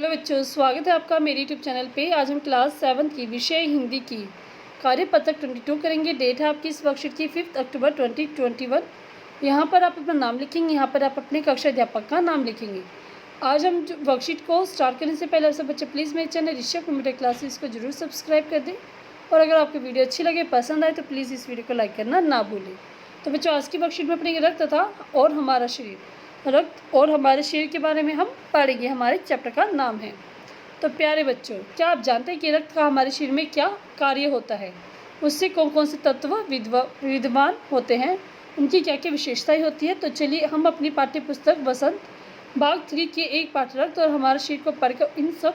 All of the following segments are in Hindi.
हेलो बच्चों, स्वागत है आपका मेरे यूट्यूब चैनल पे। आज हम क्लास 7 की विषय हिंदी की कार्यपत्रक 22 करेंगे। डेट है आपकी इस वर्कशीट की 5 अक्टूबर 2021। यहाँ पर आप अपना नाम लिखेंगे, यहाँ पर आप अपने कक्षा अध्यापक का नाम लिखेंगे। आज हम जो वर्कशीट को स्टार्ट करने से पहले सब बच्चे प्लीज़ मेरे चैनल ऋषभ कंप्यूटर क्लासेस को जरूर सब्सक्राइब कर दें, और अगर आपको वीडियो अच्छी लगे, पसंद आए तो प्लीज़ इस वीडियो को लाइक करना ना भूलें। तो बच्चों, आज की वर्कशीट में पढ़ेंगे रक्त तथा और हमारा शरीर। रक्त और हमारे शरीर के बारे में हम पढ़ेंगे, हमारे चैप्टर का नाम है। तो प्यारे बच्चों, क्या आप जानते हैं कि रक्त का हमारे शरीर में क्या कार्य होता है, उससे कौन कौन से तत्व विद्यमान होते हैं, उनकी क्या क्या विशेषताएं होती है। तो चलिए हम अपनी पाठ्य पुस्तक वसंत भाग 3 के एक पाठ रक्त और हमारे शरीर को पढ़कर इन सब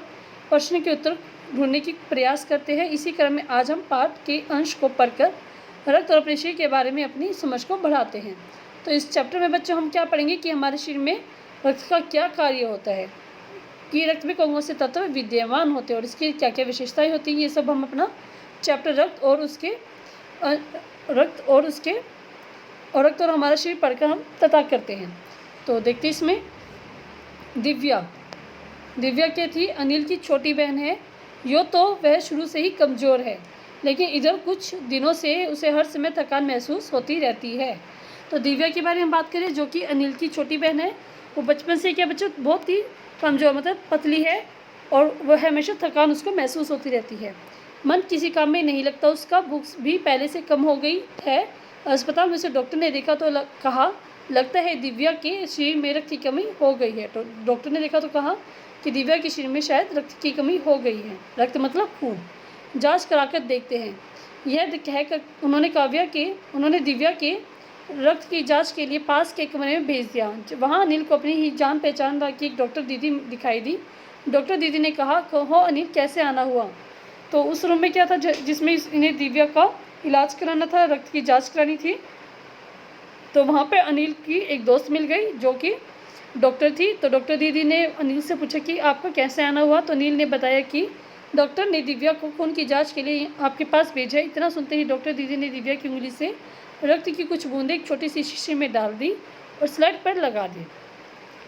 प्रश्नों के उत्तर ढूंढने की प्रयास करते हैं। इसी क्रम में आज हम पाठ के अंश को पढ़कर रक्त और अपने शरीर के बारे में अपनी समझ को बढ़ाते हैं। तो इस चैप्टर में बच्चों हम क्या पढ़ेंगे कि हमारे शरीर में रक्त का क्या कार्य होता है, कि रक्त में कौन कौन से तत्व विद्यमान होते हैं और इसकी क्या क्या विशेषताएं होती हैं। ये सब हम अपना चैप्टर रक्त और हमारा शरीर पढ़कर हम तथा करते हैं। तो देखते इसमें दिव्या क्या थी? अनिल की छोटी बहन है। यो तो वह शुरू से ही कमज़ोर है, लेकिन इधर कुछ दिनों से उसे हर समय थकान महसूस होती रहती है। तो दिव्या के बारे में बात करें, जो कि अनिल की छोटी बहन है। वो बचपन से क्या बच्चों बहुत ही कमज़ोर मतलब पतली है, और वह हमेशा थकान उसको महसूस होती रहती है। मन किसी काम में नहीं लगता उसका, बुक्स भी पहले से कम हो गई है। अस्पताल में से डॉक्टर ने देखा तो कहा लगता है दिव्या के शरीर में रक्त की कमी हो गई है। तो डॉक्टर ने देखा तो कहा कि दिव्या के शरीर में शायद रक्त की कमी हो गई है। रक्त मतलब खून। जाँच कराकर देखते हैं, यह कहकर उन्होंने दिव्या के रक्त की जांच के लिए पास के कमरे में भेज दिया। वहां अनिल को अपनी ही जान पहचान की एक डॉक्टर दीदी दिखाई दी। डॉक्टर दीदी ने कहा, कहो अनिल कैसे आना हुआ? तो उस रूम में क्या था जिसमें इन्हें दिव्या का इलाज कराना था, रक्त की जांच करानी थी। तो वहाँ पे अनिल की एक दोस्त मिल गई जो कि डॉक्टर थी। तो डॉक्टर दीदी ने अनिल से पूछा कि आपको कैसे आना हुआ? तो अनिल ने बताया कि डॉक्टर ने दिव्या को खून की जाँच के लिए आपके पास भेजा है। इतना सुनते ही डॉक्टर दीदी ने दिव्या की उंगली से रक्त की कुछ बूंदें एक छोटी सी शीशी में डाल दी और स्लाइड पर लगा दी।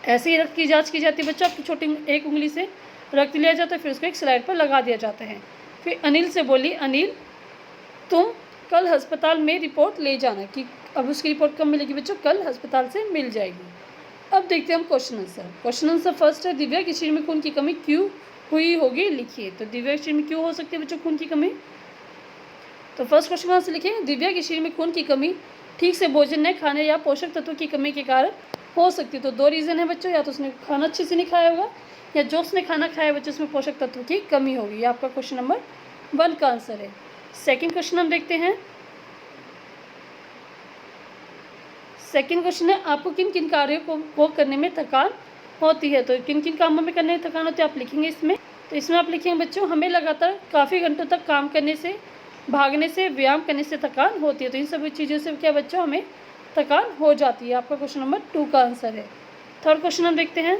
ऐसे ही रक्त की जांच की जाती है बच्चों। आपकी छोटी एक उंगली से रक्त लिया जाता है, फिर उसको एक स्लाइड पर लगा दिया जाता है। फिर अनिल से बोली, अनिल तुम कल अस्पताल में रिपोर्ट ले जाना। कि अब उसकी रिपोर्ट कब मिलेगी बच्चों? कल अस्पताल से मिल जाएगी। अब देखते हैं हम क्वेश्चन आंसर फर्स्ट है, दिव्या के शरीर में खून की कमी क्यों हुई होगी, लिखिए। तो दिव्या के शरीर में क्यों हो सकती है बच्चों खून की कमी? तो फर्स्ट क्वेश्चन आंसर लिखिए, दिव्या के शरीर में खून की कमी ठीक से भोजन न खाने या पोषक तत्वों की कमी के कारण हो सकती है। तो दो रीज़न है बच्चों, या तो उसने खाना अच्छे से नहीं खाया होगा, या जो उसने खाना खाया बच्चों उसमें पोषक तत्वों की कमी होगी। ये आपका क्वेश्चन नंबर 1 का आंसर है। सेकेंड क्वेश्चन हम देखते हैं। सेकेंड क्वेश्चन है, आपको किन किन कार्यों को करने में थकान होती है? तो किन किन कामों में करने में थकान होती है आप लिखेंगे इसमें। तो इसमें आप लिखेंगे बच्चों, हमें लगातार काफ़ी घंटों तक काम करने से, भागने से, व्यायाम करने से थकान होती है। तो इन सभी चीज़ों से क्या बच्चों हमें थकान हो जाती है। आपका क्वेश्चन नंबर 2 का आंसर है। थर्ड क्वेश्चन हम देखते हैं।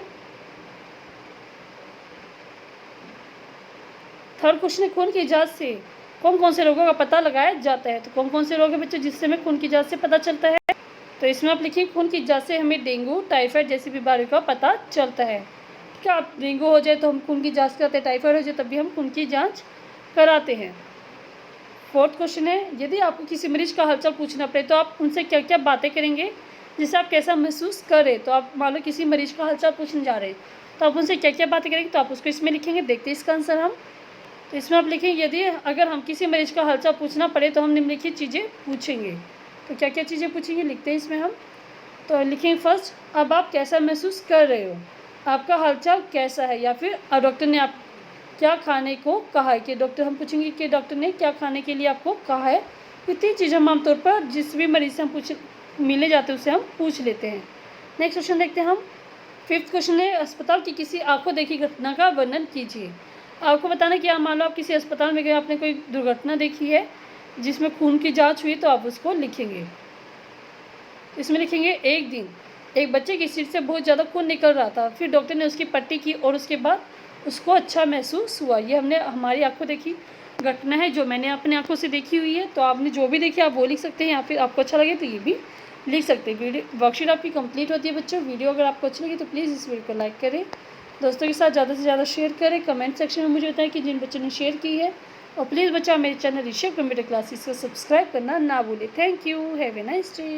थर्ड क्वेश्चन है, खून की जांच से कौन कौन से रोगों का पता लगाया जाता है? तो कौन कौन से रोग है बच्चों जिससे हमें खून की जांच से पता चलता है? तो इसमें आप लिखिए, खून की जांच से हमें डेंगू, टाइफाइड जैसी बीमारियों का पता चलता है। क्या आप डेंगू हो जाए तो हम खून की जाँच कराते हैं, टाइफाइड हो जाए तब भी हम खून की जाँच कराते हैं। फोर्थ क्वेश्चन है, यदि आपको किसी मरीज का हालचाल पूछना पड़े तो आप उनसे क्या क्या बातें करेंगे जिससे आप कैसा महसूस करें? तो आप मान लो किसी मरीज का हालचाल पूछने जा रहे हैं तो आप उनसे क्या क्या बातें करेंगे? तो आप उसको इसमें लिखेंगे। देखते हैं इसका आंसर हम। तो इसमें आप लिखेंगे, यदि अगर हम किसी मरीज का हालचाल पूछना पड़े तो हम निम्नलिखित चीज़ें पूछेंगे। तो क्या क्या चीज़ें पूछेंगे लिखते हैं इसमें हम। तो लिखेंगे फर्स्ट, अब आप कैसा महसूस कर रहे हो, आपका हालचाल कैसा है, या फिर डॉक्टर ने आप क्या खाने को कहा है। कि डॉक्टर हम पूछेंगे कि डॉक्टर ने क्या खाने के लिए आपको कहा है। इतनी चीज़ हम आमतौर पर जिस भी मरीज से हम मिले जाते हैं उससे हम पूछ लेते हैं। नेक्स्ट क्वेश्चन देखते हैं हम। फिफ्थ क्वेश्चन है, अस्पताल की किसी आंखों देखी घटना का वर्णन कीजिए। आपको बताना कि मान लो आप किसी अस्पताल में गए, आपने कोई दुर्घटना देखी है जिसमें खून की जाँच हुई, तो आप उसको लिखेंगे। इसमें लिखेंगे, एक दिन एक बच्चे की सिर से बहुत ज़्यादा खून निकल रहा था, फिर डॉक्टर ने उसकी पट्टी की और उसके बाद उसको अच्छा महसूस हुआ। ये हमने हमारी आंखों देखी घटना है, जो मैंने अपने आंखों से देखी हुई है। तो आपने जो भी देखी आप वो लिख सकते हैं, या फिर आपको अच्छा लगे तो ये भी लिख सकते हैं। वीडियो वर्कशीट आपकी कंप्लीट होती है बच्चों। वीडियो अगर आपको अच्छी लगी तो प्लीज़ इस वीडियो को लाइक करें, दोस्तों के साथ ज़्यादा से ज़्यादा शेयर करें। कमेंट सेक्शन में मुझे बताएं कि जिन बच्चों ने शेयर की है। और प्लीज़ बच्चा मेरे चैनल ऋषभ कंप्यूटर क्लासेस को सब्सक्राइब करना ना भूलें। Thank you. Have a nice day.